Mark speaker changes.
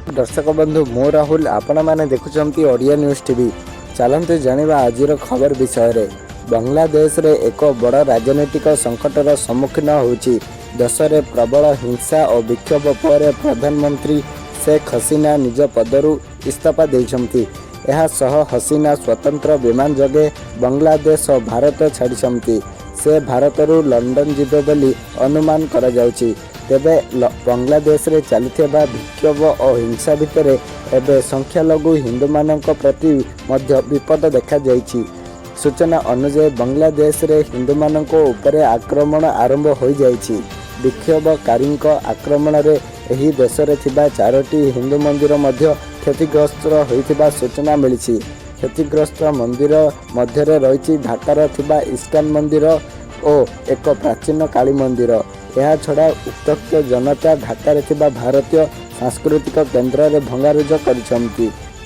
Speaker 1: दर्शक बंधु मु राहुल आपण मैंने देखुंत ओडिया न्यूज टीवी। चलते जाना आज खबर विषय रे। बांग्लादेश रे एक बड़ राजनीतिक संकटर सम्मुखीन होउची। देश में प्रबल हिंसा और विक्षोभ पर प्रधानमंत्री शेख हसीना निज पदरु इस्तीफा देइछंती। यह सह हसीना स्वतंत्र विमान जगे बांग्लादेश और भारत छाड़ी से भारतरू लंडन जिबे बोली अनुमान करा जाउची। तेबे बांग्लादेश रे चलुथिबा विक्षोभ और हिंसा भितर एबे संख्यालघु हिंदू मानक प्रति मध्य विपद देखा जाइछि। सूचना अनुसार बांग्लादेश रे हिंदू मानक उपरे आक्रमण आरंभ हो जाइछि। विक्षोभकारी आक्रमण रे एही देश रे थिबा 4टी हिंदू मंदिर मध्य क्षतिग्रस्त होइथिबा सूचना मिलिछि। क्षतिग्रस्त मंदिर मध्य रही ढाकार थिबा इस्कन मंदिर और एक प्राचीन काली मंदिर। यह छड़ा उत्तक्त जनता ढाकार थिबा भारतीय सांस्कृतिक केन्द्र रे भंगारुज करिसंती।